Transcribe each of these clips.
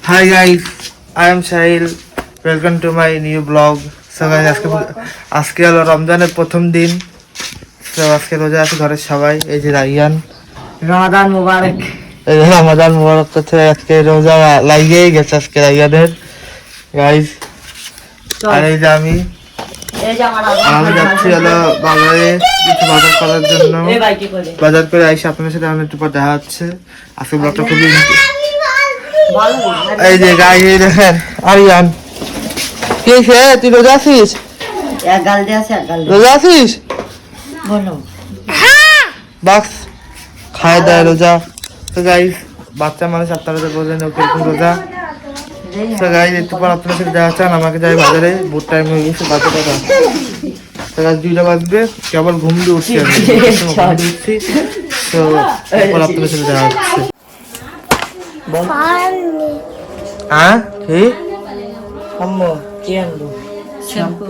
Hi guys, I am Shahil. Welcome to my new vlog. So guys, আজকে হলো রমজানের প্রথম দিন। তো আজকে রোজা আছে ঘরের সবাই। এই যে রাইয়ান, রমাদান মুবারক। এই যে রমাদান মুবারক করছে। আজকে রোজা লাগিয়েই গেছে আজকে রাইয়ানের গাইস। আর এই যে আমি যাচ্ছি হলো বাজারে কিছু বাজার করার জন্য। বাজার করে আইসা আপনাদের সাথে আমার একটু পর দেখা হচ্ছে। আজকে ব্লগটা খুবই এই যে গাই দেখেন আরিয়ান কি সে তুই রোজা আছিস? এক গাল দিয়ে আছে, এক গাল দিয়ে। রোজা আছিস? বলো। বাস খায় দেয় রোজা। তো গাইস বাচ্চা মানুষ আপনারা তো বললেন ওরকম রোজা। তো গাইস একটু পর আপনাদের সাথে দেখা চান আমাকে যাই বাজারে বুট টাইম হয়ে গেছে বাজারে। তো গাইস 2টা বাজবে কেবল ঘুম দিয়ে উঠছি আমি উঠছি। তো এরপর আপনাদের সাথে দেখা হচ্ছে। হ্যাঁ কি আম্মু কি আনবো? শ্যাম্পু।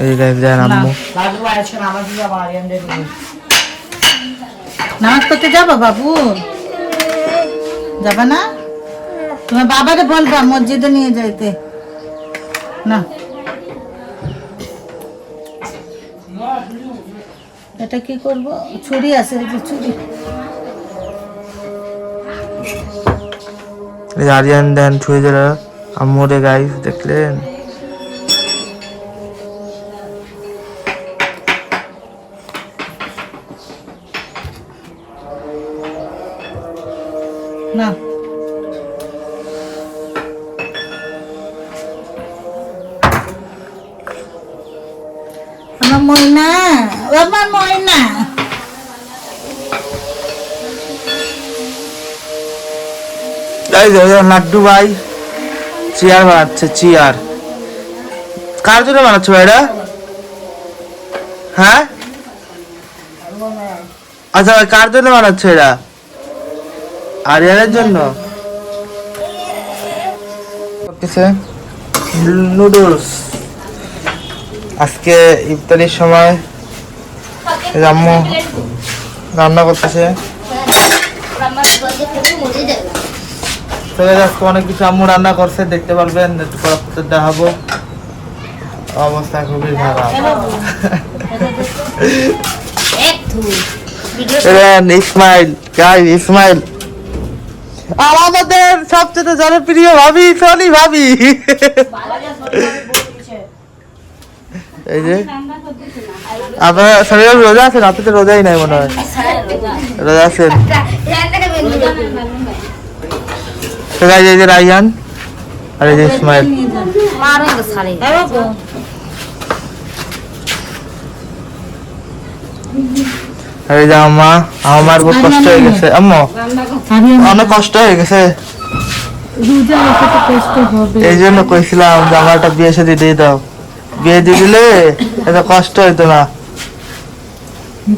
এই গাইস যান আম্মু বাবু আছে নামাজ যাবো আরিয়ান দে দিবি। নামাজ পড়তে যাবো বাবু? যাবা না? তোমার বাবাকে বলবা মসজিদে নিয়ে যাইতে না। এটা কি করব? ছুরি আছে, এই যে ছুরি। আরিয়ান দেন ছুঁয়ে দিল আম্মুরে গাইস দেখলেন। না আমার ময়না, আমার ময়না। লাড্ডু ভাই চেয়ার বানাচ্ছে। চেয়ার কার জন্য বানাচ্ছ ভাইরা? হ্যাঁ আচ্ছা ভাই কার জন্য বানাচ্ছে এরা? আরিয়ানের জন্য নুডলস। আজকে ইফতারির সময় আম্মু রান্না করতেছে। আজকে অনেক কিছু আম্মু রান্না করছে দেখতে পারবেন, একটু পর আপনাদের দেখাবো। অবস্থা খুবই খারাপ। ইসমাইল গাইস, ইসমাইল আমাদের সবচেয়ে জনপ্রিয় ভাবি সোনি ভাবি। এই যে আপনার শরীরে রোজা আছেন? আপনি তো রোজাই নাই মনে হয়। রোজা আছেন? এই যে রাইয়ান আর এই যে ইসমাইল। এই যে আম্মা, আমার বহুত কষ্ট হয়ে গেছে আম্মু, অনেক কষ্ট হয়ে গেছে। এই জন্য কইছিলাম যে আমার একটা বিয়ে সাথে দিয়ে দাও, বিয়ে দিয়ে দিলে এত কষ্ট হইতো না। এই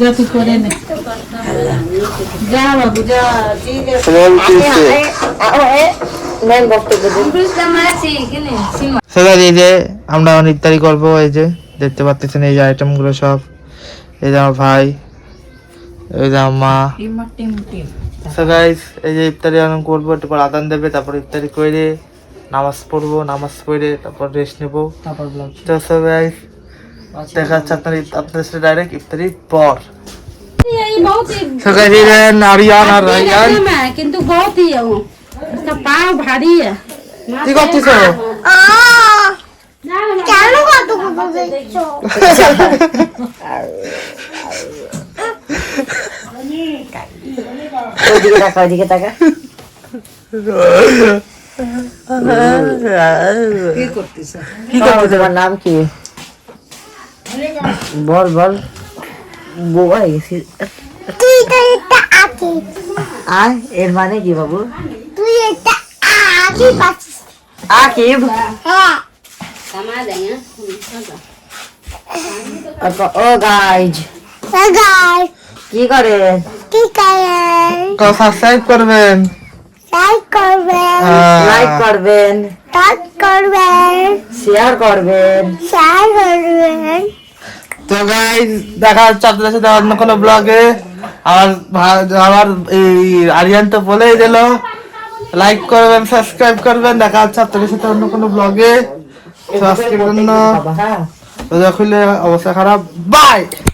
যে আমরা ইফতারি করবো, এই যে দেখতে পাচ্ছেন এই যে আইটেম গুলো সব। এই যে আমার ভাই, এই যে মা। এই যে ইফতারি এখন করবো, একটু পর আদান দেবে, তারপর ইফতারি করে নামাজ পড়বো, নামাজ পড়ে তারপর রেস্ট নেবো। তো গাইস দেখা যাচ্ছে আপনাদের সাথে ডাইরেক্ট ইফতারির পর। আরিয়ান আর রাইয়ান কিন্তু बहुत ही है वो, उसका पाँव भारी है। কি করতেছো? কেন কত কথা দেখছো? ওইদিকে তাকা, ওইদিকে তাকা। কি করতেছ? তোমার নাম কি? বল বল। বোবা হয়ে গেছি। তুই তো এটা আকি। এর মানে কি বাবু? তুই এটা আকি পাচ্ছিস। আকিব? হ্যাঁ। ও গাইজ, গাইস কি করে? কি করেন? সাবস্ক্রাইব করবেন, লাইক করবেন, লাইক করবেন, টাচ করবেন, শেয়ার করবেন। শেয়ার করবেন। তো গাইস দেখা হচ্ছে আপনাদের সাথে অন্য কোনো ব্লগে। আমার এই আরিয়ান তো বলেই দিল লাইক করবেন, সাবস্ক্রাইব করবেন। দেখা হচ্ছে আপনাদের সাথে অন্য কোনো ব্লগে। তো আজকের জন্য রোজা খুলে অবস্থা খারাপ। বাই।